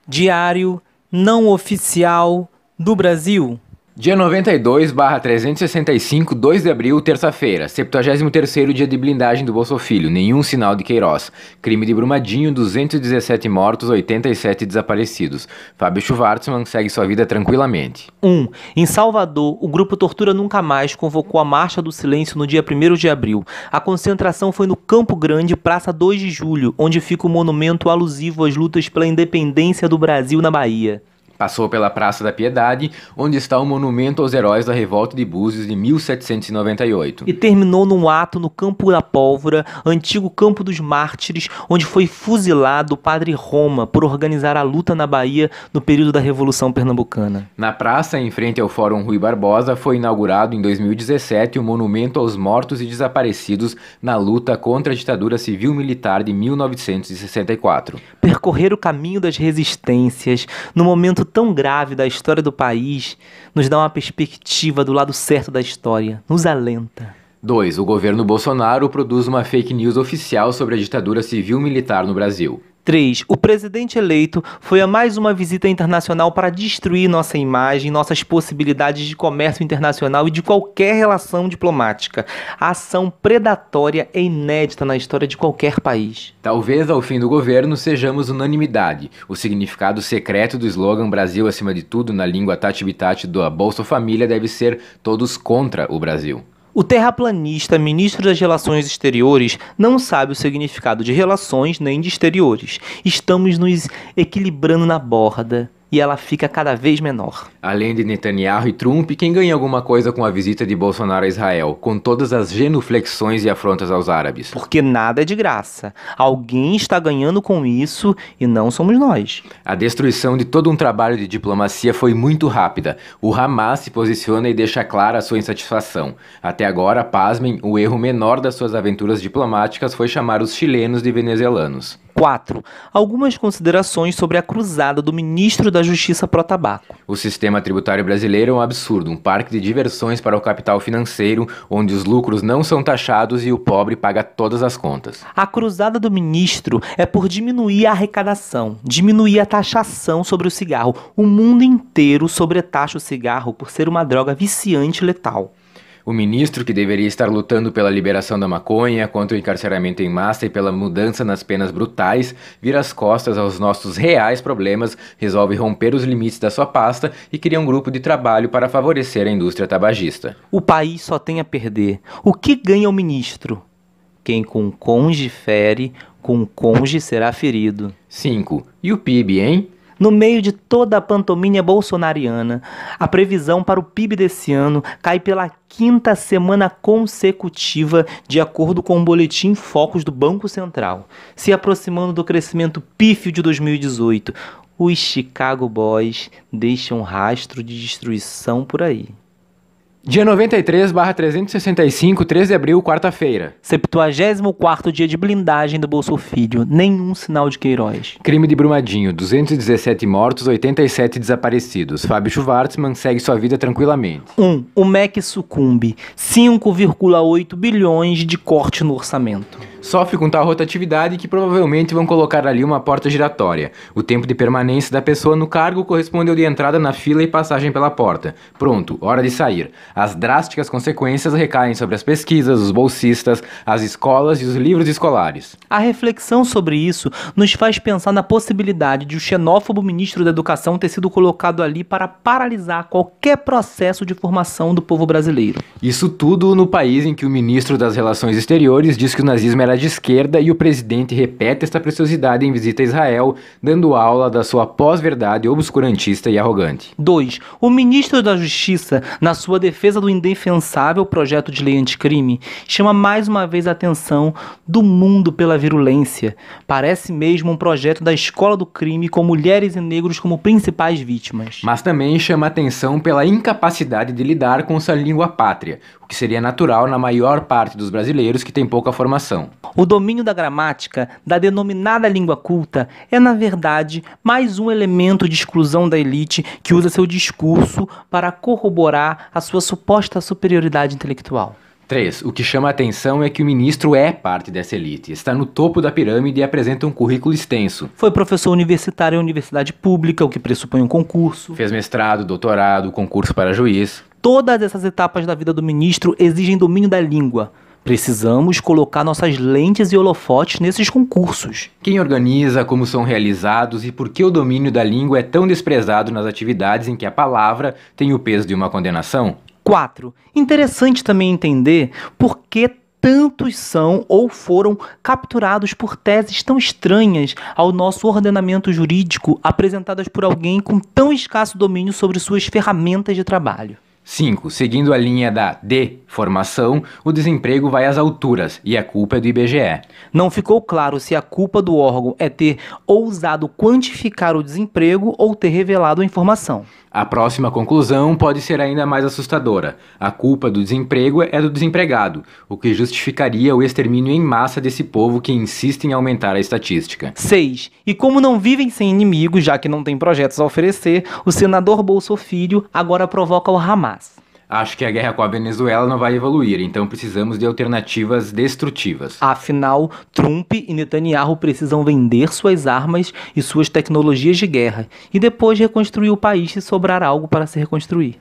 Diário não oficial do Brasil. Dia 92/365, 2 de abril, terça-feira, 73º dia de blindagem do Bolsa Filho, nenhum sinal de Queiroz. Crime de Brumadinho, 217 mortos, 87 desaparecidos. Fábio Schwartzman segue sua vida tranquilamente. 1. Em Salvador, o grupo Tortura Nunca Mais convocou a Marcha do Silêncio no dia 1º de abril. A concentração foi no Campo Grande, Praça 2 de Julho, onde fica o monumento alusivo às lutas pela independência do Brasil na Bahia. Passou pela Praça da Piedade, onde está o monumento aos heróis da Revolta de Búzios de 1798. E terminou num ato no Campo da Pólvora, antigo Campo dos Mártires, onde foi fuzilado o Padre Roma por organizar a luta na Bahia no período da Revolução Pernambucana. Na praça, em frente ao Fórum Rui Barbosa, foi inaugurado em 2017 o monumento aos mortos e desaparecidos na luta contra a ditadura civil-militar de 1964. Percorrer o caminho das resistências, no momento tão grave da história do país, nos dá uma perspectiva do lado certo da história, nos alenta. 2. O governo Bolsonaro produz uma fake news oficial sobre a ditadura civil-militar no Brasil. 3. O presidente eleito foi a mais uma visita internacional para destruir nossa imagem, nossas possibilidades de comércio internacional e de qualquer relação diplomática. A ação predatória é inédita na história de qualquer país. Talvez ao fim do governo sejamos unanimidade. O significado secreto do slogan Brasil acima de tudo na língua tati-bitati da Bolsa Família deve ser todos contra o Brasil. O terraplanista, ministro das Relações Exteriores, não sabe o significado de relações nem de exteriores. Estamos nos equilibrando na borda e ela fica cada vez menor. Além de Netanyahu e Trump, quem ganha alguma coisa com a visita de Bolsonaro a Israel, com todas as genuflexões e afrontas aos árabes? Porque nada é de graça. Alguém está ganhando com isso e não somos nós. A destruição de todo um trabalho de diplomacia foi muito rápida. O Hamas se posiciona e deixa clara a sua insatisfação. Até agora, pasmem, o erro menor das suas aventuras diplomáticas foi chamar os chilenos de venezuelanos. 4. Algumas considerações sobre a cruzada do ministro da Justiça pró-tabaco. O sistema tributário brasileiro é um absurdo, um parque de diversões para o capital financeiro, onde os lucros não são taxados e o pobre paga todas as contas. A cruzada do ministro é por diminuir a arrecadação, diminuir a taxação sobre o cigarro. O mundo inteiro sobretaxa o cigarro por ser uma droga viciante e letal. O ministro, que deveria estar lutando pela liberação da maconha, contra o encarceramento em massa e pela mudança nas penas brutais, vira as costas aos nossos reais problemas, resolve romper os limites da sua pasta e cria um grupo de trabalho para favorecer a indústria tabagista. O país só tem a perder. O que ganha o ministro? Quem com conge fere, com conge será ferido. 5. E o PIB, hein? No meio de toda a pantomima bolsonariana, a previsão para o PIB desse ano cai pela 5ª semana consecutiva, de acordo com o boletim Focus do Banco Central, se aproximando do crescimento pífio de 2018. Os Chicago Boys deixam rastro de destruição por aí. Dia 93/365, 3 de abril, quarta-feira. 74º dia de blindagem do Bolsa Filho, nenhum sinal de Queiroz. Crime de Brumadinho, 217 mortos, 87 desaparecidos. Fábio Schwartzman segue sua vida tranquilamente. 1. O MEC sucumbe, 5,8 bilhões de corte no orçamento. Sofre com tal rotatividade que provavelmente vão colocar ali uma porta giratória. O tempo de permanência da pessoa no cargo corresponde ao de entrada na fila e passagem pela porta. Pronto, hora de sair. As drásticas consequências recaem sobre as pesquisas, os bolsistas, as escolas e os livros escolares. A reflexão sobre isso nos faz pensar na possibilidade de o xenófobo ministro da Educação ter sido colocado ali para paralisar qualquer processo de formação do povo brasileiro. Isso tudo no país em que o ministro das Relações Exteriores diz que o nazismo era de esquerda e o presidente repete esta preciosidade em visita a Israel, dando aula da sua pós-verdade obscurantista e arrogante. 2. O ministro da Justiça, na sua defesa do indefensável projeto de lei anticrime, chama mais uma vez a atenção do mundo pela virulência. Parece mesmo um projeto da escola do crime, com mulheres e negros como principais vítimas. Mas também chama a atenção pela incapacidade de lidar com sua língua pátria, o que seria natural na maior parte dos brasileiros que tem pouca formação. O domínio da gramática, da denominada língua culta, é, na verdade, mais um elemento de exclusão da elite que usa seu discurso para corroborar a sua suposta superioridade intelectual. 3. O que chama a atenção é que o ministro é parte dessa elite, está no topo da pirâmide e apresenta um currículo extenso. Foi professor universitário em universidade pública, o que pressupõe um concurso. Fez mestrado, doutorado, concurso para juiz. Todas essas etapas da vida do ministro exigem domínio da língua. Precisamos colocar nossas lentes e holofotes nesses concursos. Quem organiza, como são realizados e por que o domínio da língua é tão desprezado nas atividades em que a palavra tem o peso de uma condenação? 4. Interessante também entender por que tantos são ou foram capturados por teses tão estranhas ao nosso ordenamento jurídico, apresentadas por alguém com tão escasso domínio sobre suas ferramentas de trabalho. 5. Seguindo a linha da deformação, o desemprego vai às alturas e a culpa é do IBGE. Não ficou claro se a culpa do órgão é ter ousado quantificar o desemprego ou ter revelado a informação. A próxima conclusão pode ser ainda mais assustadora. A culpa do desemprego é do desempregado, o que justificaria o extermínio em massa desse povo que insiste em aumentar a estatística. 6. E como não vivem sem inimigos, já que não tem projetos a oferecer, o senador Bolsonaro Filho agora provoca o Hamas. Acho que a guerra com a Venezuela não vai evoluir, então precisamos de alternativas destrutivas. Afinal, Trump e Netanyahu precisam vender suas armas e suas tecnologias de guerra e depois reconstruir o país se sobrar algo para se reconstruir.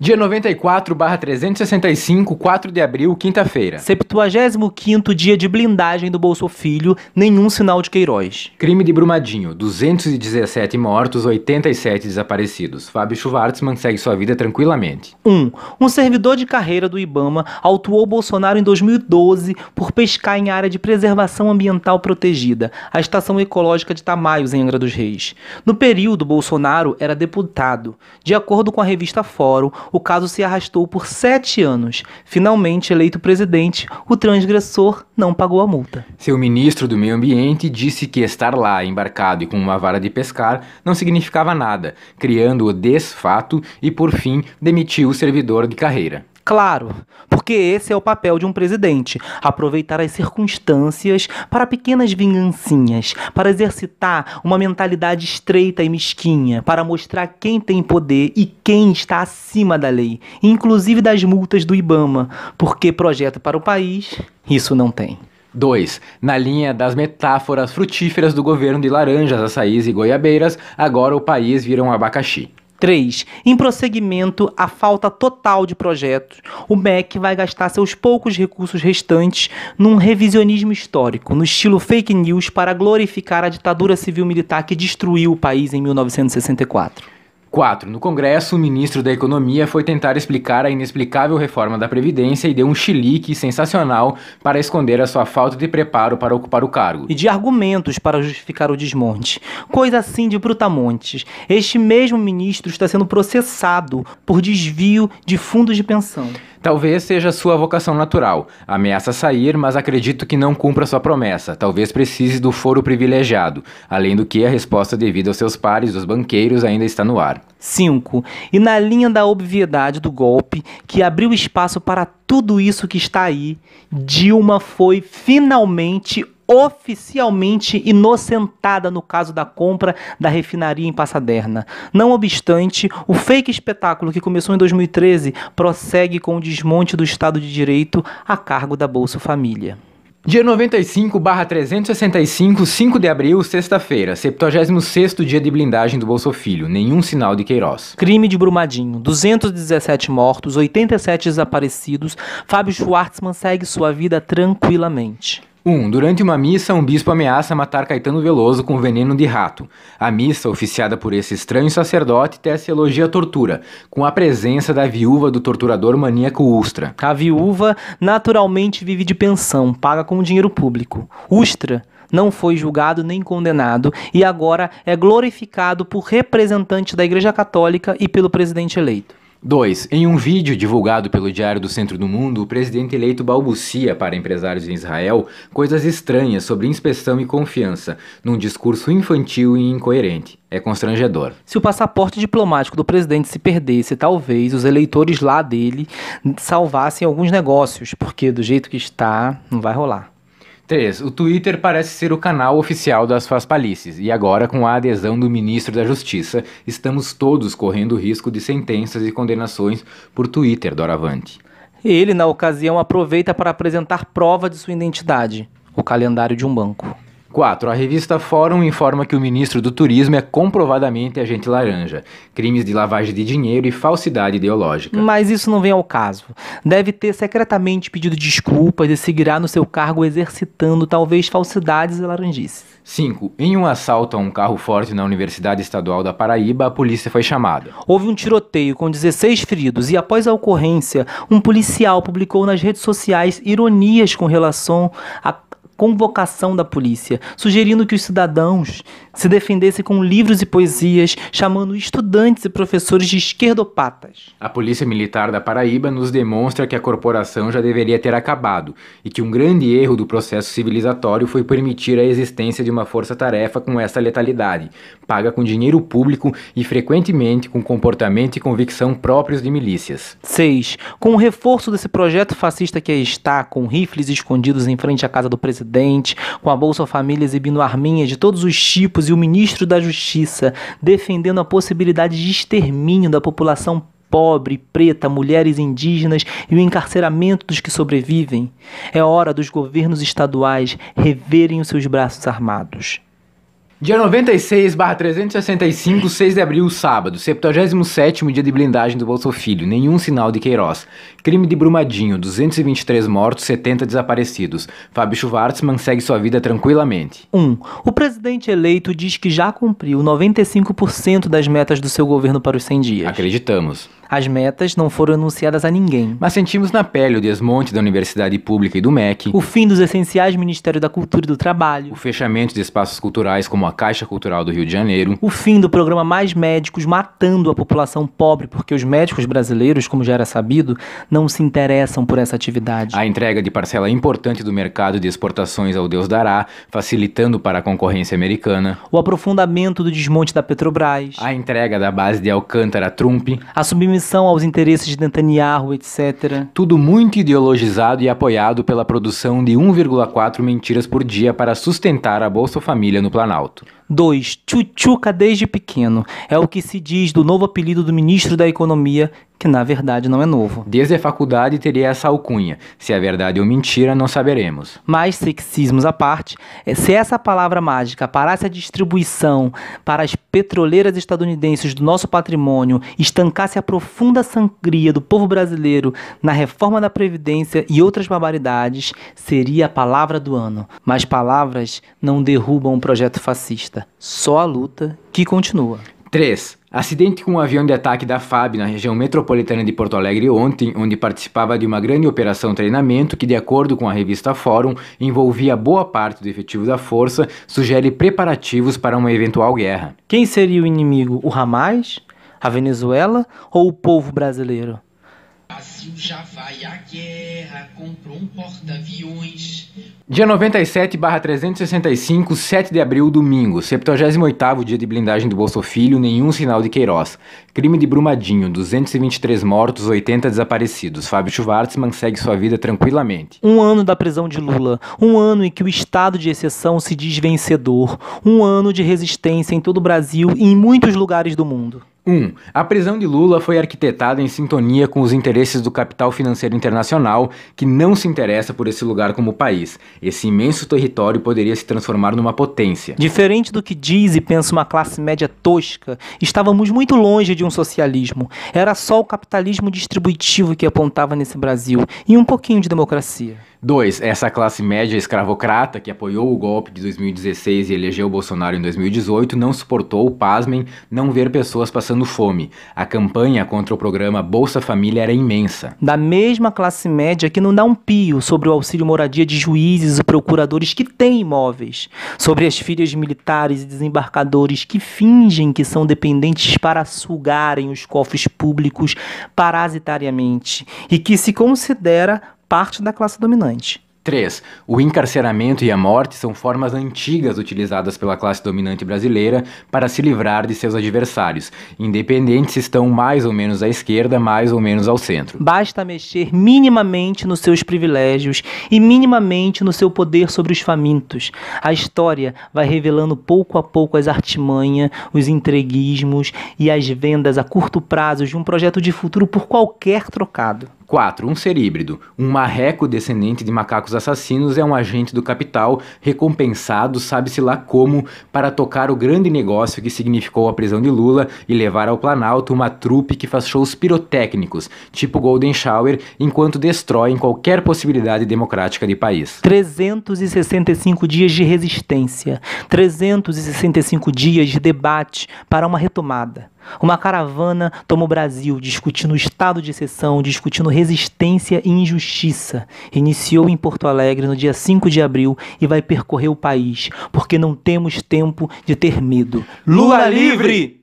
Dia 94/365, 4 de abril, quinta-feira. 75º dia de blindagem do Bolsonaro Filho, nenhum sinal de Queiroz. Crime de Brumadinho, 217 mortos, 87 desaparecidos. Fábio Schwartzman segue sua vida tranquilamente. 1. Um servidor de carreira do IBAMA autuou Bolsonaro em 2012 por pescar em área de preservação ambiental protegida, a Estação Ecológica de Tamaios, em Angra dos Reis. No período, Bolsonaro era deputado. De acordo com a revista Fórum, o caso se arrastou por 7 anos. Finalmente eleito presidente, o transgressor não pagou a multa. Seu ministro do Meio Ambiente disse que estar lá embarcado e com uma vara de pescar não significava nada, criando o desfato e, por fim, demitiu o servidor de carreira. Claro, porque esse é o papel de um presidente, aproveitar as circunstâncias para pequenas vingancinhas, para exercitar uma mentalidade estreita e mesquinha, para mostrar quem tem poder e quem está acima da lei, inclusive das multas do IBAMA, porque projeto para o país, isso não tem. 2. Na linha das metáforas frutíferas do governo de laranjas, açaís e goiabeiras, agora o país vira um abacaxi. 3. Em prosseguimento à falta total de projetos, o MEC vai gastar seus poucos recursos restantes num revisionismo histórico, no estilo fake news, para glorificar a ditadura civil-militar que destruiu o país em 1964. 4. No Congresso, o ministro da Economia foi tentar explicar a inexplicável reforma da Previdência e deu um chilique sensacional para esconder a sua falta de preparo para ocupar o cargo. E de argumentos para justificar o desmonte. Coisa assim de brutamontes. Este mesmo ministro está sendo processado por desvio de fundos de pensão. Talvez seja sua vocação natural. Ameaça sair, mas acredito que não cumpra sua promessa. Talvez precise do foro privilegiado. Além do que, a resposta devida aos seus pares, os banqueiros, ainda está no ar. 5. E na linha da obviedade do golpe, que abriu espaço para tudo isso que está aí, Dilma foi finalmente oficialmente inocentada no caso da compra da refinaria em Passaderna. Não obstante, o fake espetáculo que começou em 2013 prossegue com o desmonte do Estado de Direito a cargo da Bolsa Família. Dia 95/365, 5 de abril, sexta-feira, 76º dia de blindagem do Bolsonaro Filho, nenhum sinal de Queiroz. Crime de Brumadinho, 217 mortos, 87 desaparecidos, Fábio Schwartzman segue sua vida tranquilamente. 1. Durante uma missa, um bispo ameaça matar Caetano Veloso com veneno de rato. A missa, oficiada por esse estranho sacerdote, tece elogia a tortura, com a presença da viúva do torturador maníaco Ustra. A viúva naturalmente vive de pensão, paga com dinheiro público. Ustra não foi julgado nem condenado e agora é glorificado por representantes da Igreja Católica e pelo presidente eleito. 2. Em um vídeo divulgado pelo Diário do Centro do Mundo, o presidente eleito balbucia para empresários em Israel coisas estranhas sobre inspeção e confiança, num discurso infantil e incoerente. É constrangedor. Se o passaporte diplomático do presidente se perdesse, talvez os eleitores lá dele salvassem alguns negócios, porque do jeito que está, não vai rolar. 3. O Twitter parece ser o canal oficial das Faspalices e agora, com a adesão do ministro da Justiça, estamos todos correndo o risco de sentenças e condenações por Twitter doravante. Ele, na ocasião, aproveita para apresentar prova de sua identidade, o calendário de um banco. 4. A revista Fórum informa que o ministro do Turismo é comprovadamente agente laranja, crimes de lavagem de dinheiro e falsidade ideológica. Mas isso não vem ao caso. Deve ter secretamente pedido desculpas e seguirá no seu cargo exercitando talvez falsidades e laranjices. 5. Em um assalto a um carro forte na Universidade Estadual da Paraíba, a polícia foi chamada. Houve um tiroteio com 16 feridos e, após a ocorrência, um policial publicou nas redes sociais ironias com relação à convocação da polícia, sugerindo que os cidadãos se defendessem com livros e poesias, chamando estudantes e professores de esquerdopatas. A Polícia Militar da Paraíba nos demonstra que a corporação já deveria ter acabado e que um grande erro do processo civilizatório foi permitir a existência de uma força-tarefa com essa letalidade, paga com dinheiro público e frequentemente com comportamento e convicção próprios de milícias. 6. Com o reforço desse projeto fascista que aí está, com rifles escondidos em frente à casa do presidente, com a Bolsa Família exibindo arminhas de todos os tipos e o ministro da Justiça defendendo a possibilidade de extermínio da população pobre, preta, mulheres indígenas e o encarceramento dos que sobrevivem, é hora dos governos estaduais reverem os seus braços armados. Dia 96/365, 6 de abril, sábado, 77º dia de blindagem do Bolsa Filho, nenhum sinal de Queiroz. Crime de Brumadinho, 223 mortos, 70 desaparecidos. Fábio Schwartzman segue sua vida tranquilamente. 1. O presidente eleito diz que já cumpriu 95% das metas do seu governo para os 100 dias. Acreditamos. As metas não foram anunciadas a ninguém. Mas sentimos na pele o desmonte da Universidade Pública e do MEC, O fim dos essenciais Ministério da Cultura e do Trabalho. o fechamento de espaços culturais como a Caixa Cultural do Rio de Janeiro, O fim do programa Mais Médicos, matando a população pobre, porque os médicos brasileiros, como já era sabido, não se interessam por essa atividade. a entrega de parcela importante do mercado de exportações ao Deus dará, facilitando para a concorrência americana, O aprofundamento do desmonte da Petrobras. a entrega da base de Alcântara a Trump, A submissão aos interesses de Netanyahu, etc. tudo muito ideologizado e apoiado pela produção de 1,4 mentiras por dia para sustentar a Bolsa Família no Planalto. 2. Tchutchuca desde pequeno. É o que se diz do novo apelido do ministro da Economia, que na verdade não é novo. Desde a faculdade teria essa alcunha. Se é verdade ou mentira, não saberemos. Mas, sexismos à parte, se essa palavra mágica parasse a distribuição para as petroleiras estadunidenses do nosso patrimônio, estancasse a profunda sangria do povo brasileiro na reforma da Previdência e outras barbaridades, seria a palavra do ano. Mas palavras não derrubam o projeto fascista. Só a luta que continua. 3. Acidente com um avião de ataque da FAB na região metropolitana de Porto Alegre ontem, onde participava de uma grande operação treinamento que, de acordo com a revista Fórum, envolvia boa parte do efetivo da força, sugere preparativos para uma eventual guerra. Quem seria o inimigo? O Hamas? A Venezuela? Ou o povo brasileiro? O Brasil já vai à guerra, comprou um porta-aviões. Dia 97/365, 7 de abril, domingo, 78º dia de blindagem do Bolsa Filho, nenhum sinal de Queiroz. Crime de Brumadinho, 223 mortos, 80 desaparecidos. Fábio Schwartzman segue sua vida tranquilamente. Um ano da prisão de Lula, um ano em que o estado de exceção se diz vencedor, um ano de resistência em todo o Brasil e em muitos lugares do mundo. 1. A prisão de Lula foi arquitetada em sintonia com os interesses do capital financeiro internacional, que não se interessa por esse lugar como país. Esse imenso território poderia se transformar numa potência. Diferente do que diz e pensa uma classe média tosca, estávamos muito longe de um socialismo. Era só o capitalismo distributivo que apontava nesse Brasil, e um pouquinho de democracia. 2. Essa classe média escravocrata que apoiou o golpe de 2016 e elegeu Bolsonaro em 2018 não suportou, pasmem, não ver pessoas passando fome. A campanha contra o programa Bolsa Família era imensa. Da mesma classe média que não dá um pio sobre o auxílio moradia de juízes e procuradores que têm imóveis, sobre as filhas de militares e desembarcadores que fingem que são dependentes para sugarem os cofres públicos parasitariamente e que se considera parte da classe dominante. 3. O encarceramento e a morte são formas antigas utilizadas pela classe dominante brasileira para se livrar de seus adversários, independente se estão mais ou menos à esquerda, mais ou menos ao centro. Basta mexer minimamente nos seus privilégios e minimamente no seu poder sobre os famintos. A história vai revelando pouco a pouco as artimanhas, os entreguismos e as vendas a curto prazo de um projeto de futuro por qualquer trocado. 4. Um ser híbrido. Um marreco descendente de macacos assassinos é um agente do capital recompensado, sabe-se lá como, para tocar o grande negócio que significou a prisão de Lula e levar ao Planalto uma trupe que faz shows pirotécnicos, tipo Golden Shower, enquanto destroem qualquer possibilidade democrática de país. 365 dias de resistência, 365 dias de debate para uma retomada. Uma caravana toma o Brasil, discutindo o estado de exceção, discutindo resistência e injustiça. Iniciou em Porto Alegre no dia 5 de abril e vai percorrer o país, porque não temos tempo de ter medo. Lula livre!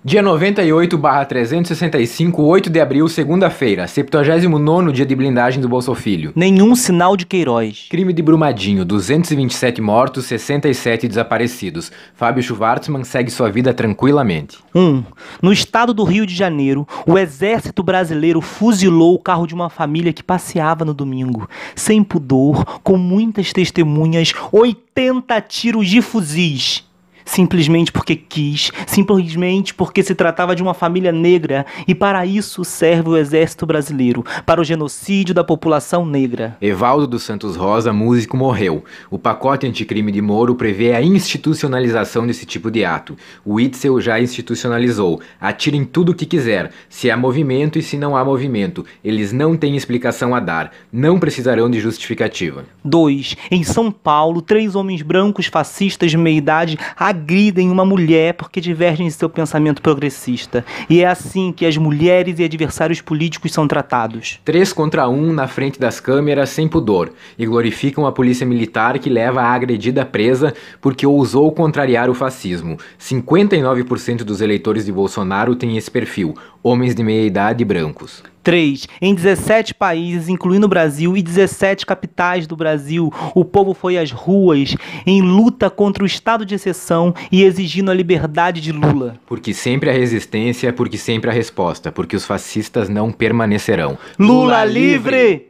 Dia 98/365, 8 de abril, segunda-feira, 79º dia de blindagem do Bolsa Filho. Nenhum sinal de Queiroz. Crime de Brumadinho, 227 mortos, 67 desaparecidos. Fábio Schwartzman segue sua vida tranquilamente. 1. No estado do Rio de Janeiro, o exército brasileiro fuzilou o carro de uma família que passeava no domingo. Sem pudor, com muitas testemunhas, 80 tiros de fuzis. Simplesmente porque quis, simplesmente porque se tratava de uma família negra e para isso serve o Exército Brasileiro, para o genocídio da população negra. Evaldo dos Santos Rosa, músico, morreu. O pacote anticrime de Moro prevê a institucionalização desse tipo de ato. O Witzel já institucionalizou. Atirem tudo o que quiser, se há movimento e se não há movimento. Eles não têm explicação a dar, não precisarão de justificativa. 2. Em São Paulo, 3 homens brancos fascistas de meia-idade agridem uma mulher porque divergem de seu pensamento progressista. E é assim que as mulheres e adversários políticos são tratados. 3 contra 1 na frente das câmeras sem pudor e glorificam a polícia militar que leva a agredida presa porque ousou contrariar o fascismo. 59% dos eleitores de Bolsonaro têm esse perfil, homens de meia-idade brancos. 3. Em 17 países, incluindo o Brasil, e 17 capitais do Brasil, o povo foi às ruas em luta contra o estado de exceção e exigindo a liberdade de Lula. Porque sempre a resistência, porque sempre a resposta, porque os fascistas não permanecerão. Lula livre!